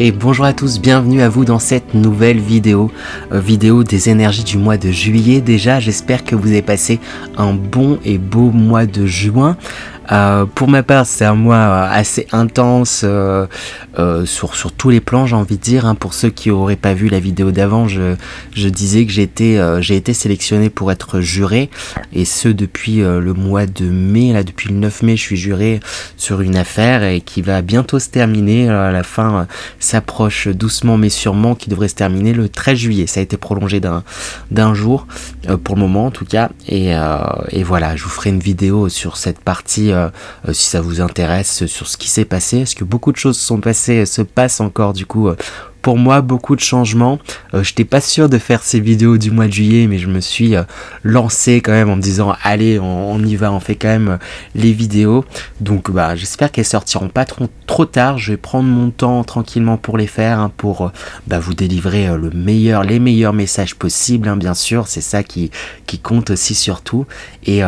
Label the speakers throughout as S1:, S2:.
S1: Et bonjour à tous, bienvenue à vous dans cette nouvelle vidéo, vidéo des énergies du mois de juillet. Déjà, j'espère que vous avez passé un bon et beau mois de juin. Pour ma part, c'est un mois assez intense sur tous les plans, j'ai envie de dire. Pour ceux qui n'auraient pas vu la vidéo d'avant, je disais que j'ai été sélectionné pour être juré, et ce depuis le mois de mai. Là, depuis le 9 mai, je suis juré sur une affaire et qui va bientôt se terminer. À la fin s'approche doucement mais sûrement, qui devrait se terminer le 13 juillet. Ça a été prolongé d'un jour pour le moment en tout cas. Et voilà, je vous ferai une vidéo sur cette partie. Si ça vous intéresse, sur ce qui s'est passé, parce que beaucoup de choses se passent encore du coup. Pour moi, beaucoup de changements. J'étais pas sûr de faire ces vidéos du mois de juillet, mais je me suis lancé quand même en me disant allez, on y va, on fait quand même les vidéos. Donc j'espère qu'elles sortiront pas trop tard. Je vais prendre mon temps tranquillement pour les faire, pour vous délivrer les meilleurs messages possibles, bien sûr. C'est ça qui compte aussi surtout. Et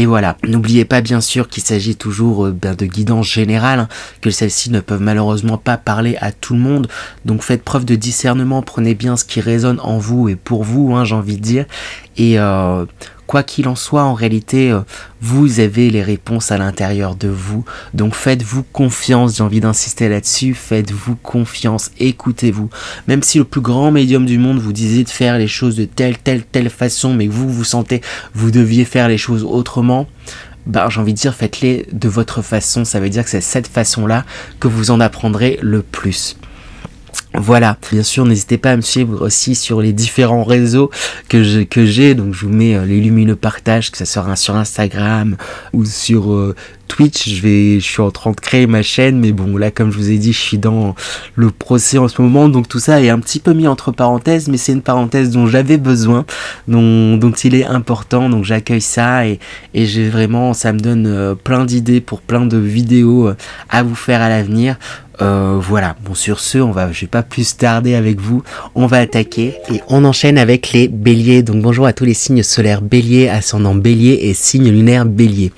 S1: voilà. N'oubliez pas bien sûr qu'il s'agit toujours de guidance générale, que celles-ci ne peuvent malheureusement pas parler à tout le monde. Donc faites preuve de discernement, prenez bien ce qui résonne en vous et pour vous, j'ai envie de dire. Et quoi qu'il en soit, en réalité, vous avez les réponses à l'intérieur de vous. Donc faites-vous confiance, j'ai envie d'insister là-dessus, faites-vous confiance, écoutez-vous. Même si le plus grand médium du monde vous disait de faire les choses de telle façon, mais que vous sentez, vous deviez faire les choses autrement, j'ai envie de dire, faites-les de votre façon. Ça veut dire que c'est cette façon-là que vous en apprendrez le plus. Voilà, bien sûr, n'hésitez pas à me suivre aussi sur les différents réseaux que j'ai. Donc je vous mets les lumineux partages, que ça sera sur Instagram ou sur Twitch. Je suis en train de créer ma chaîne, mais bon, là, comme je vous ai dit, je suis dans le procès en ce moment, donc tout ça est un petit peu mis entre parenthèses, mais c'est une parenthèse dont j'avais besoin, dont il est important, donc j'accueille ça, et j'ai vraiment, ça me donne plein d'idées pour plein de vidéos à vous faire à l'avenir. Voilà, bon, sur ce, je vais pas plus tarder avec vous, on va attaquer et on enchaîne avec les béliers. Donc bonjour à tous les signes solaires bélier, ascendant bélier et signe lunaire bélier.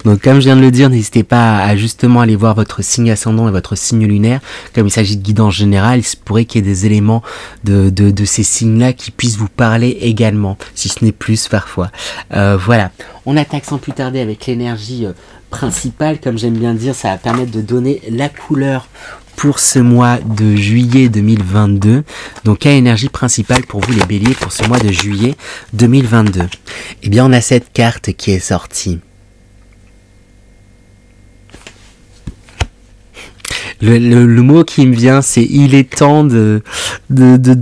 S1: Donc comme je viens de le dire, n'hésitez pas à justement aller voir votre signe ascendant et votre signe lunaire. Comme il s'agit de guidance générale, il se pourrait qu'il y ait des éléments de ces signes-là qui puissent vous parler également, si ce n'est plus parfois. Voilà, on attaque sans plus tarder avec l'énergie principale, comme j'aime bien dire. Ça va permettre de donner la couleur pour ce mois de juillet 2022. Donc, quelle énergie principale pour vous les béliers pour ce mois de juillet 2022? Eh bien, on a cette carte qui est sortie. Le mot qui me vient, c'est il est temps de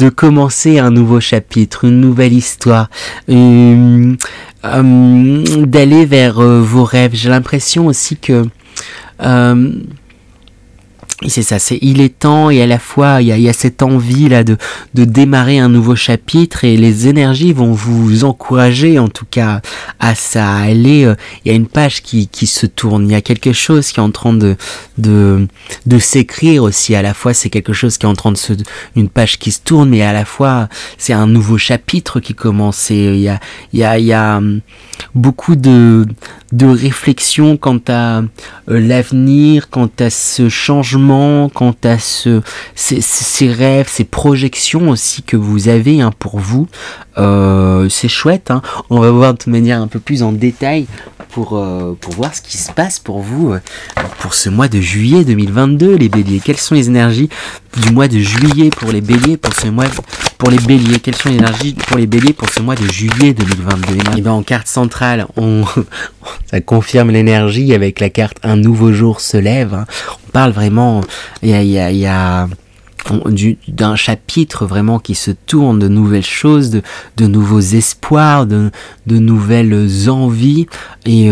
S1: commencer un nouveau chapitre, une nouvelle histoire, d'aller vers vos rêves. J'ai l'impression aussi que c'est ça, il est temps, et à la fois il y a cette envie là de démarrer un nouveau chapitre, et les énergies vont vous encourager en tout cas à ça, à aller. Il y a une page qui se tourne, il y a quelque chose qui est en train de s'écrire aussi. À la fois c'est quelque chose qui est en train une page qui se tourne, mais à la fois c'est un nouveau chapitre qui commence. Et il y a beaucoup de réflexion quant à l'avenir, quant à ce changement, quant à ces rêves, ces projections aussi que vous avez pour vous. C'est chouette, on va voir de manière un peu plus en détail pour voir ce qui se passe pour vous pour ce mois de juillet 2022, les béliers. Quelles sont les énergies du mois de juillet pour les béliers pour les béliers? Quelles sont les énergies pour les béliers pour ce mois de juillet 2022? Et bien en carte centrale, ça confirme l'énergie avec la carte un nouveau jour se lève. On parle vraiment, il y a d'un chapitre vraiment qui se tourne, de nouvelles choses, de nouveaux espoirs, de nouvelles envies, et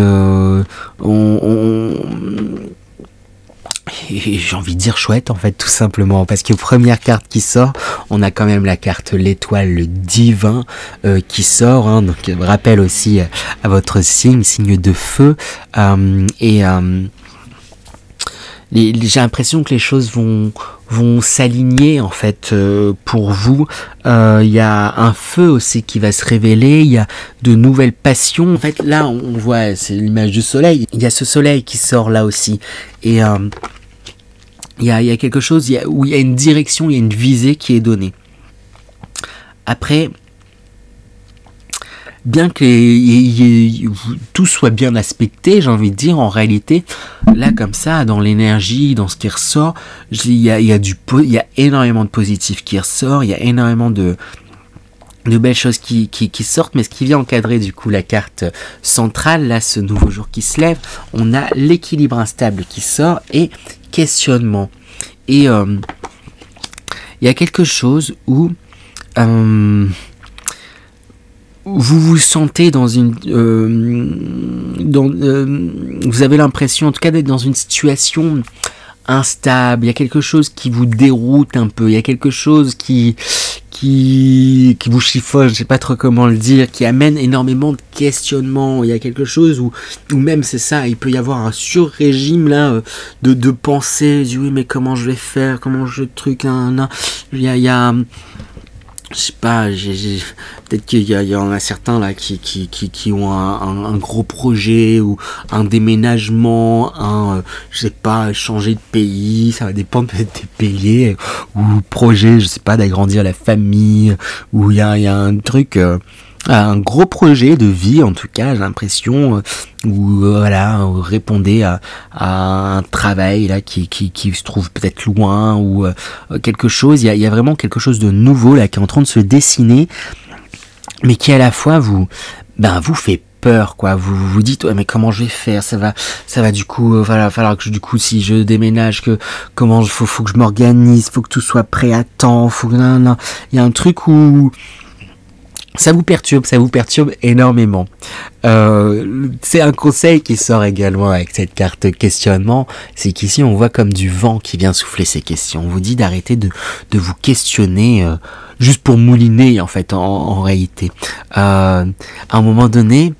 S1: j'ai envie de dire chouette en fait, tout simplement, parce que première carte qui sort, on a quand même la carte l'étoile, le divin qui sort, donc rappel aussi à votre signe de feu, j'ai l'impression que les choses vont s'aligner en fait pour vous. Il y a un feu aussi qui va se révéler, il y a de nouvelles passions. En fait là on voit, c'est l'image du soleil, il y a ce soleil qui sort là aussi, et il y a quelque chose où il y a une direction, il y a une visée qui est donnée. Après, bien que tout soit bien aspecté, j'ai envie de dire, en réalité, là comme ça, dans l'énergie, dans ce qui ressort, il y a énormément de positif qui ressort, il y a énormément de belles choses qui sortent, mais ce qui vient encadrer du coup la carte centrale, là, ce nouveau jour qui se lève, on a l'équilibre instable qui sort et questionnement. Et il y a quelque chose où vous vous sentez dans une vous avez l'impression en tout cas d'être dans une situation instable, il y a quelque chose qui vous déroute un peu, il y a quelque chose qui vous chiffonne, je sais pas trop comment le dire, qui amène énormément de questionnements, il y a quelque chose où même c'est ça, il peut y avoir un sur-régime là de pensée, oui mais comment je vais faire, comment je truc, il y a je sais pas, peut-être qu'il y en a certains là qui ont un gros projet ou un déménagement, je sais pas, changer de pays, ça va dépendre peut-être des pays, ou projet, je sais pas, d'agrandir la famille, ou il y a un truc, un gros projet de vie en tout cas, j'ai l'impression, où voilà, vous répondez à un travail là qui se trouve peut-être loin, ou quelque chose, il y a vraiment quelque chose de nouveau là qui est en train de se dessiner, mais qui à la fois vous fait peur, quoi. Vous dites, ouais, mais comment je vais faire, ça va du coup, voilà, falloir que du coup, si je déménage, faut que je m'organise, faut que tout soit prêt à temps, il y a un truc où ça vous perturbe énormément. C'est un conseil qui sort également avec cette carte questionnement, c'est qu'ici on voit comme du vent qui vient souffler ces questions. On vous dit d'arrêter de vous questionner juste pour mouliner en fait en réalité. À un moment donné,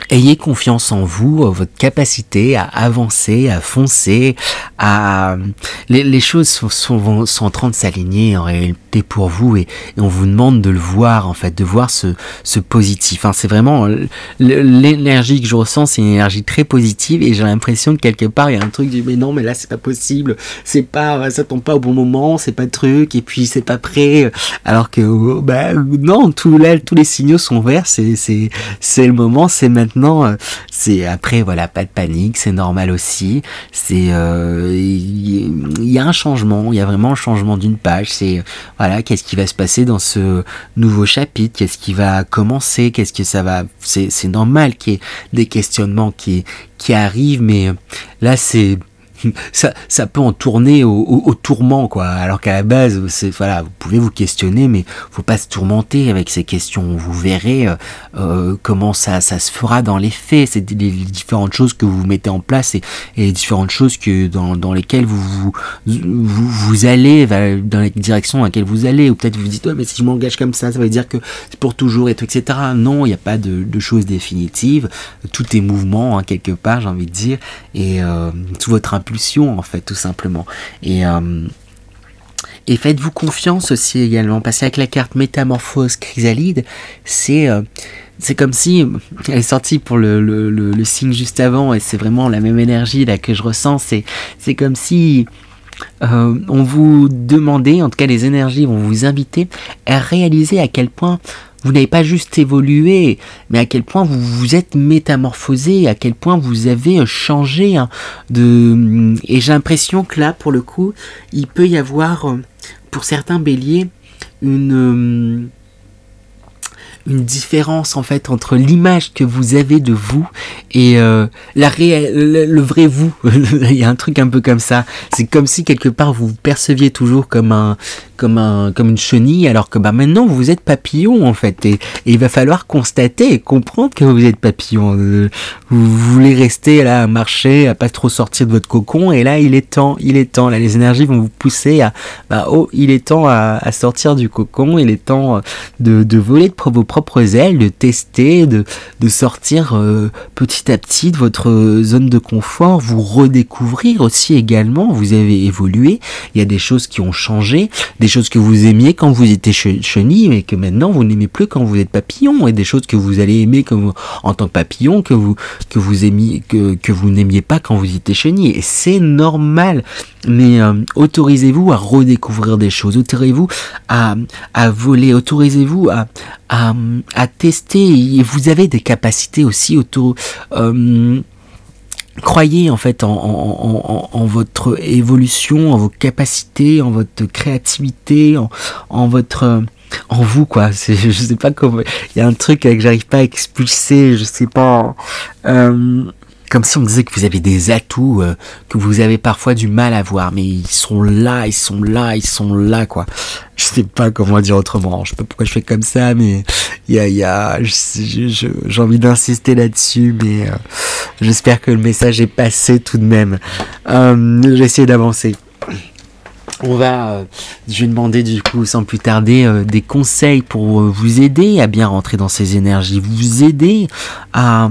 S1: ayez confiance en vous, votre capacité à avancer, à foncer, les choses sont en train de s'aligner en réalité pour vous, et on vous demande de le voir en fait, de voir ce positif. C'est vraiment l'énergie que je ressens, c'est une énergie très positive, et j'ai l'impression que quelque part il y a un truc mais non, mais là c'est pas possible, ça tombe pas au bon moment, c'est pas le truc, et puis c'est pas prêt, alors que non, tous les signaux sont verts, c'est le moment, c'est maintenant. C'est après, voilà, pas de panique, c'est normal aussi. Il y a un changement, il y a vraiment un changement d'une page. C'est voilà, qu'est-ce qui va se passer dans ce nouveau chapitre, qu'est-ce qui va commencer, qu'est-ce que ça va. C'est normal qu'il y ait des questionnements qui arrivent, mais là c'est ça peut en tourner au tourment, quoi. Alors qu'à la base, voilà, vous pouvez vous questionner, mais faut pas se tourmenter avec ces questions. Vous verrez comment ça se fera dans les faits. C'est les différentes choses que vous mettez en place, et les différentes choses dans lesquelles vous allez, dans la direction dans laquelle vous allez. Ou peut-être vous dites, ouais, mais si je m'engage comme ça veut dire que c'est pour toujours, et tout, etc. Non, il n'y a pas de choses définitives. Tout est mouvement, quelque part, j'ai envie de dire, et sous votre impulsion, en fait, tout simplement. Et faites-vous confiance aussi également, parce qu'avec la carte métamorphose chrysalide, c'est comme si elle est sortie pour le signe juste avant, et c'est vraiment la même énergie là que je ressens. C'est comme si on vous demandait, en tout cas les énergies vont vous inviter à réaliser à quel point vous n'avez pas juste évolué, mais à quel point vous vous êtes métamorphosé, à quel point vous avez changé. Et j'ai l'impression que là, pour le coup, il peut y avoir, pour certains béliers, une différence en fait entre l'image que vous avez de vous et le vrai vous. Il y a un truc un peu comme ça. C'est comme si quelque part vous vous perceviez toujours comme une chenille, alors que maintenant vous êtes papillon en fait, et il va falloir constater et comprendre que vous êtes papillon. Vous voulez rester là à marcher, à pas trop sortir de votre cocon, et là il est temps. Là les énergies vont vous pousser à il est temps à sortir du cocon, il est temps de voler de vos propres ailes, de tester, de sortir petit à petit de votre zone de confort, vous redécouvrir aussi également. Vous avez évolué, il y a des choses qui ont changé, des choses que vous aimiez quand vous étiez chenille, mais que maintenant vous n'aimez plus quand vous êtes papillon, et des choses que vous allez aimer en tant que papillon, que vous aimiez, que vous n'aimiez pas quand vous étiez chenille. Et c'est normal, mais autorisez-vous à redécouvrir des choses, autorisez-vous à voler, autorisez-vous à tester, et vous avez des capacités aussi croyez en fait en votre évolution, en vos capacités, en votre créativité, en vous, quoi. Je sais pas comment, il y a un truc que j'arrive pas à expulser, je sais pas, comme si on disait que vous avez des atouts que vous avez parfois du mal à voir, mais ils sont là, quoi. Je sais pas comment dire autrement. Je sais pas pourquoi je fais comme ça, mais j'ai envie d'insister là-dessus, mais j'espère que le message est passé tout de même. J'ai essayé d'avancer. Je vais demander du coup sans plus tarder des conseils pour vous aider à bien rentrer dans ces énergies, vous aider à...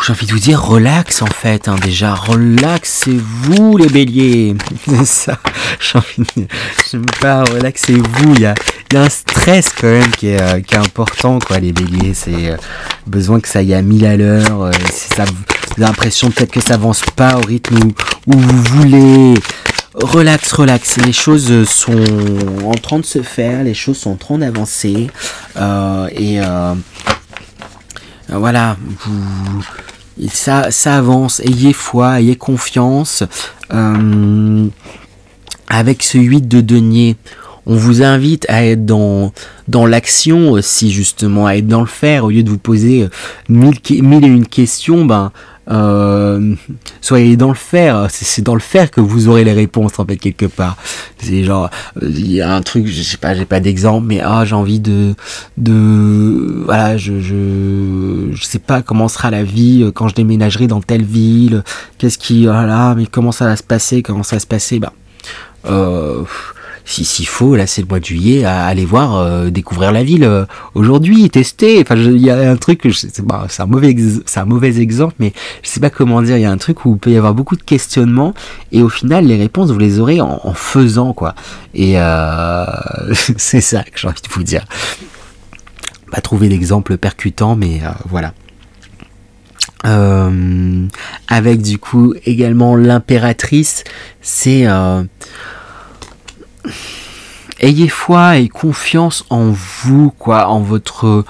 S1: J'ai envie de vous dire, relax en fait, déjà, relaxez-vous les béliers, c'est ça, j'ai envie de dire, j'aime pas, relaxez-vous, il y a un stress quand même qui est important, quoi, les béliers, c'est besoin que ça aille à 1000 à l'heure, vous avez l'impression peut-être que ça avance pas au rythme où vous voulez. Relax, les choses sont en train de se faire, les choses sont en train d'avancer, voilà, ça avance, ayez foi, ayez confiance. Avec ce 8 de denier, on vous invite à être dans l'action aussi, justement, à être dans le faire, au lieu de vous poser mille et une questions, soyez dans le faire, c'est dans le faire que vous aurez les réponses en fait quelque part. C'est genre, il y a un truc, je sais pas, j'ai pas d'exemple, mais j'ai envie voilà, je sais pas comment sera la vie quand je déménagerai dans telle ville, voilà, mais comment ça va se passer, s'il faut, là c'est le mois de juillet, aller voir, découvrir la ville aujourd'hui, tester. Enfin, il y a un truc, c'est un mauvais exemple, mais je sais pas comment dire. Il y a un truc où il peut y avoir beaucoup de questionnements, et au final, les réponses vous les aurez en faisant, quoi. Et c'est ça que j'ai envie de vous dire. Pas trouver d'exemple percutant, mais voilà. Avec du coup également l'impératrice, c'est ayez foi et confiance en vous, quoi, en votre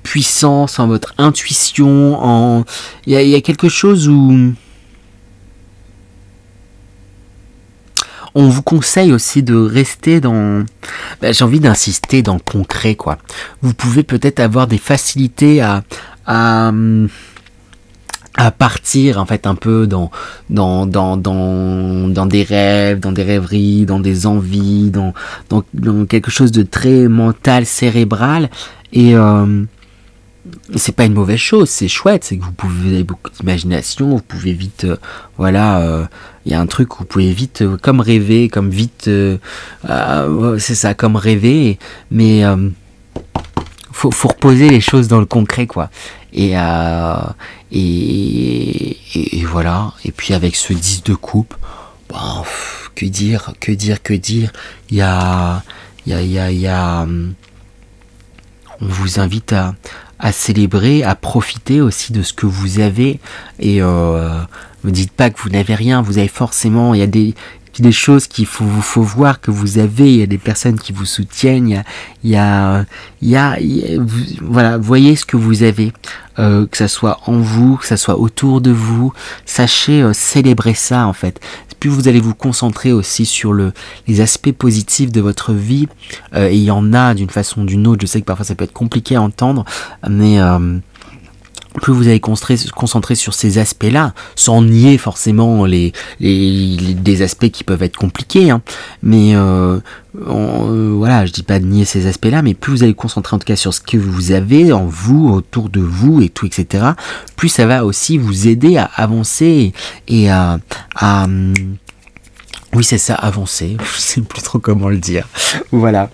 S1: puissance, en votre intuition, il y a quelque chose où on vous conseille aussi de rester dans... j'ai envie d'insister dans le concret, quoi. Vous pouvez peut-être avoir des facilités à partir en fait un peu dans des rêves, dans des rêveries, dans des envies, dans quelque chose de très mental, cérébral, et c'est pas une mauvaise chose, c'est chouette, c'est que vous avez beaucoup d'imagination, vous pouvez vite voilà, il y a un truc où vous pouvez vite comme rêver, comme vite c'est ça, comme rêver, mais faut reposer les choses dans le concret, quoi. Et voilà. Et puis avec ce 10 de coupe, que dire. Il y a on vous invite à célébrer, à profiter aussi de ce que vous avez, et ne dites pas que vous n'avez rien. Vous avez forcément, il y a des choses qu'il faut voir que vous avez, il y a des personnes qui vous soutiennent, voilà, voyez ce que vous avez, que ça soit en vous, que ça soit autour de vous, sachez célébrer ça en fait. Plus vous allez vous concentrer aussi sur les aspects positifs de votre vie, et il y en a d'une façon ou d'une autre, je sais que parfois ça peut être compliqué à entendre, mais plus vous allez concentrer sur ces aspects-là, sans nier forcément des aspects qui peuvent être compliqués, hein. Mais voilà, je dis pas de nier ces aspects-là, mais plus vous allez concentrer en tout cas sur ce que vous avez en vous, autour de vous et tout, etc., plus ça va aussi vous aider à avancer et à oui, c'est ça, avancer. Je sais plus trop comment le dire. Voilà.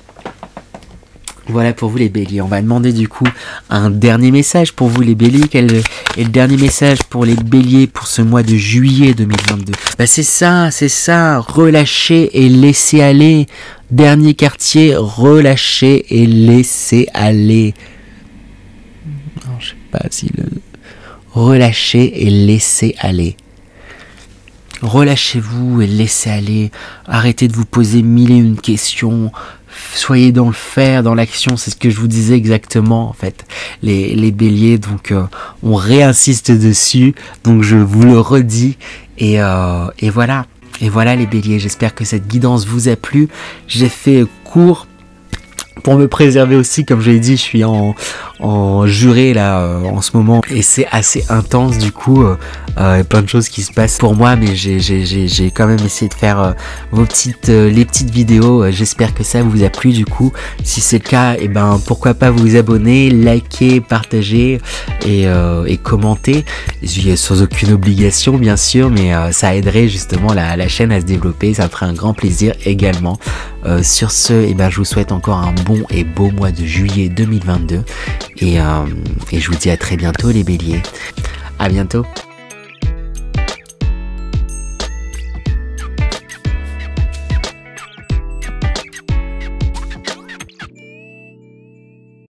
S1: Voilà pour vous les béliers. On va demander du coup un dernier message pour vous les béliers. Quel est le dernier message pour les béliers pour ce mois de juillet 2022? Bah c'est ça, relâcher et laisser aller. Dernier quartier, relâcher et laisser aller. Non, je sais pas si le... Relâcher et laisser aller. Relâchez-vous et laissez aller. Arrêtez de vous poser mille et une questions. Soyez dans le faire, dans l'action. C'est ce que je vous disais exactement en fait. Les béliers, donc on réinsiste dessus. Donc je vous le redis. Et voilà. Et voilà les béliers. J'espère que cette guidance vous a plu. J'ai fait court. Pour me préserver aussi, comme je l'ai dit, je suis en juré là en ce moment et c'est assez intense du coup. Plein de choses qui se passent pour moi, mais j'ai quand même essayé de faire les petites vidéos. J'espère que ça vous a plu du coup. Si c'est le cas, et ben pourquoi pas vous abonner, liker, partager et commenter. Sans aucune obligation bien sûr, mais ça aiderait justement la chaîne à se développer. Ça me ferait un grand plaisir également. Sur ce, et ben je vous souhaite encore un bon et beau mois de juillet 2022 et je vous dis à très bientôt les béliers. À bientôt.